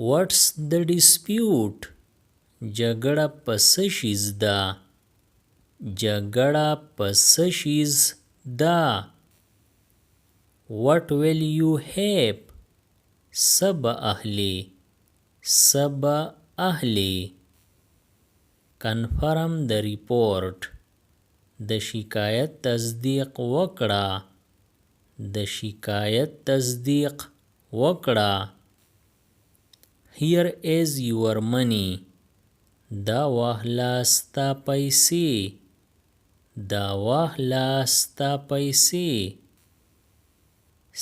What's the dispute? جګړه په څه شیز ده؟ جګړه په څه شیز ده؟ What will you have? څه به اخلې؟ څه به اخلې؟ Confirm the report. د شکایت تصدیق وکړه. د شکایت تصدیق وکړه. Here is your money. دا واخله ستا پیسې. دا واخله ستا پیسې.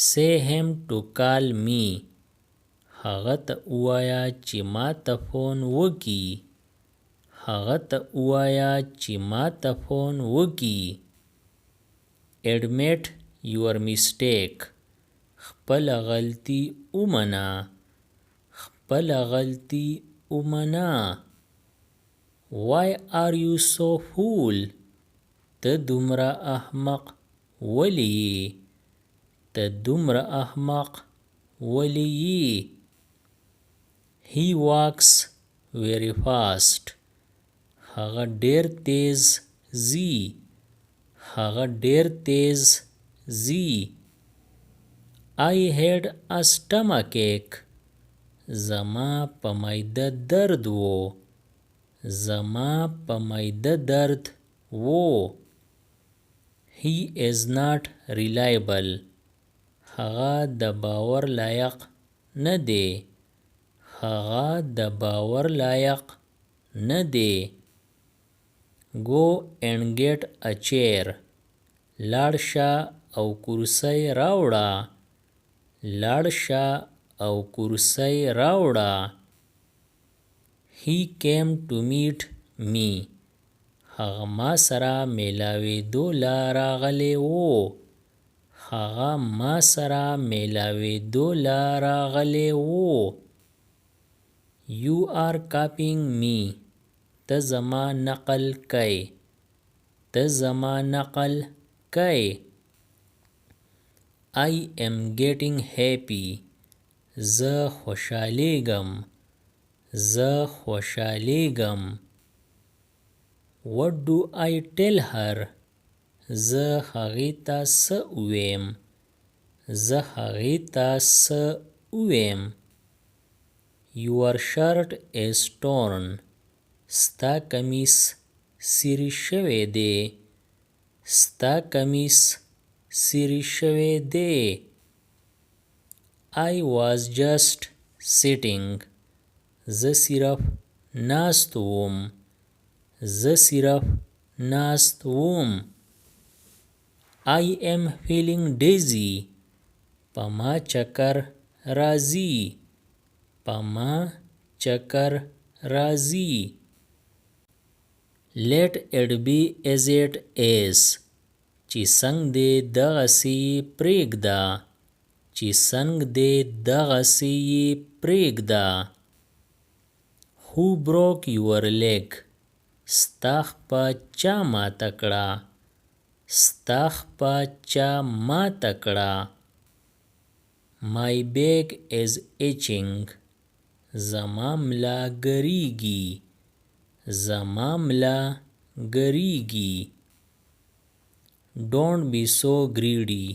Say him to call me. هغه ته ووایه چې ما ته فون وکړي. هغه ته ووایه چې ما ته فون وکړي. Admit your mistake. خپله غلطي ومنه. خپله غلطي ومنه. Why are you so fool? ته دومره احمق ولې یې؟ ته دومره احمق ولې یې؟ He walks very fast. هغه ډیر تیز ځي. هغه ډیر تیز ځي. I had a stomachache. زما په معده درد و. زما په معده درد و. He is not reliable. هغه د باور لایق نه دی. هغه د باور لایق نه دی. Go and get a chair. لاړ شه او کرسۍ راوړه. لاړ شه او کرسۍ راوړه. He came to meet me. هغه ما سره میلاوېدو له راغلی و. هغه ما سره میلاوېدو له راغلی و. You are copying me. ته زما نقل کوې. ته زما نقل کوې. I am getting happy. زه خوشحالیږم. زه خوشحالیږم. What do I tell her? زه هغې ته څه ووایم؟ زه هغې ته څه ووایم؟ Your shirt is torn. ستا کمیس څیرې شوی دی. ستا کمیس څیرې شوی دی. I was just sitting. زه صرف ناست وم. زه صرف ناست وم. I am feeling dizzy. په ما چکر راځي. په ما چکر راځي. Let it be as it is. چې څنګ دې دغسې یې پرېږده. چې څنګ دې دغسې یې پرېږده. Who broke your leg? ستا خپه چا ماته کړه؟ ستا خپه چا ماته کړه؟ My back is itching. زما ملا ګریږي. زما ملا ګریږي. Don't be so greedy.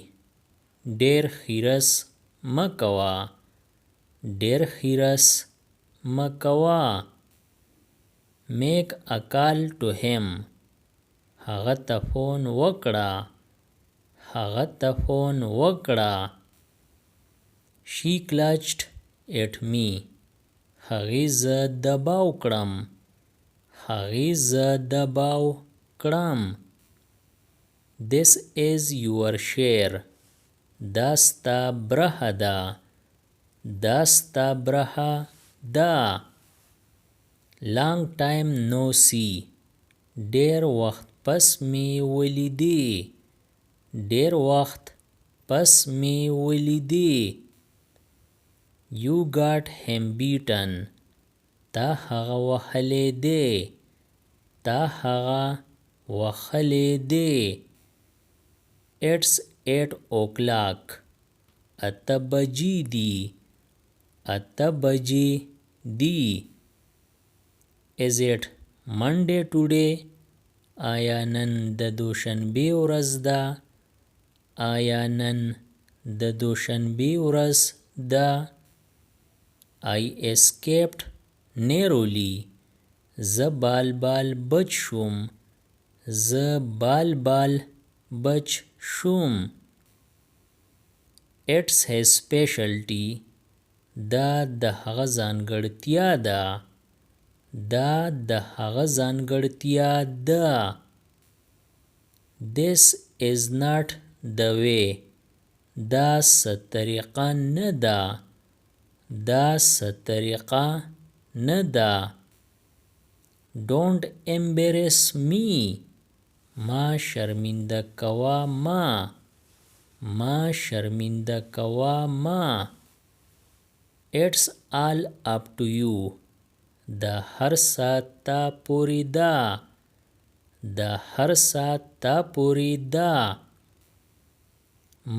ډېر خیرس مه کوه. ډېر خیرس مه کوه. Make a call to him. هغه ته فون وکړه. هغه ته فون وکړه. She clutched at me. هغې زه دباو کړم. هغې زه دباو کړم. This is your share. دا ستا برخه ده. دا ستا برخه ده. Long time no see. ډېر وخت پس مې ولیدې. ډېر وخت پس مې ولیدې. You got him beaten. تا هغه وهلی دی. تا هغه وهلی دی. It's 8 o'clock. 8 بجې دي. 8 بجې دی. Is it Monday today? آیا نن د دوشنبې ورځ ده؟ آیا نن د دوشنبې ورځ ده؟ I escaped narrowly. زه بال بال بچ شوم. زه بال بال بچ شوم. It's his specialty. دا د هغه ځانګړتیا ده. دا د هغه ځانګړتیا ده. This is not the way. دا څه طریقه نه ده. دا څه طریقه نه ده. Don't embarrass me. ما شرمنده کوه ما. ما شرمنده کوه ما. It's all up to you. د هر ساعت تا پوری ده. د هر ساعت تا پوری ده.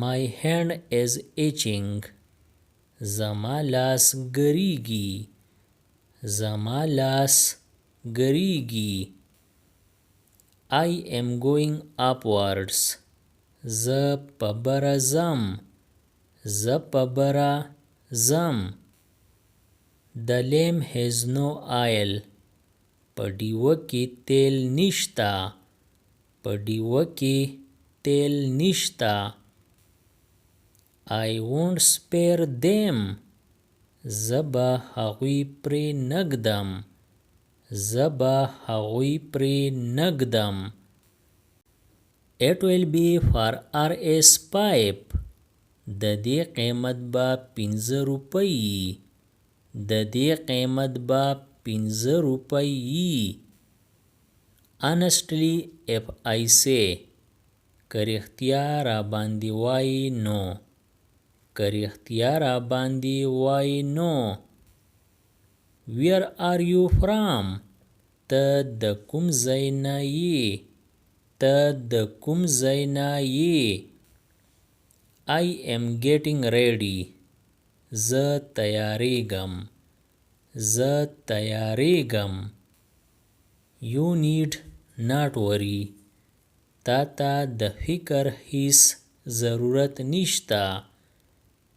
My hand is itching. زما لاس ګریږي. زما لاس ګریږي. I am going upwards. زه په بره ځم. زه په بره ځم. The lamp has no oil. په ډیوه کې تیل نشته. په ډیوه کې تیل نشته. I won't spare them. زه به هغوی پرې نږدم. زه به هغوی پرې نږدم. It will be for RS pipe. د دې قیمت به 5 روپۍ. د دې قیمت به 5 روپۍ. Honestly, if I say. که رښتیا را باندې وایي نو. که رښتیا را باندې وایي نو. Where are you from? ته د کوم ځای نه یې. ته د کوم ځای نه یې. I am getting ready. زه تیاریږم. زه تیاریږم. You need not worry. تا ته د فکر هیڅ ضرورت نشته.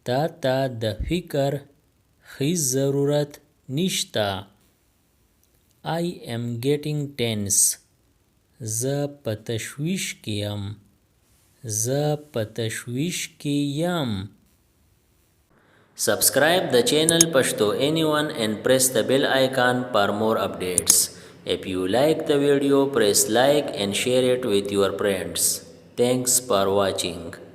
تا ته د فکر هیڅ ضرورت نشته. I am getting tense. زه په تشویش کې یم. زه په تشویش کې یم. Subscribe the channel Pashto Anyone and press the bell icon for more updates. If you like the video, press like and share it with your friends. Thanks for watching.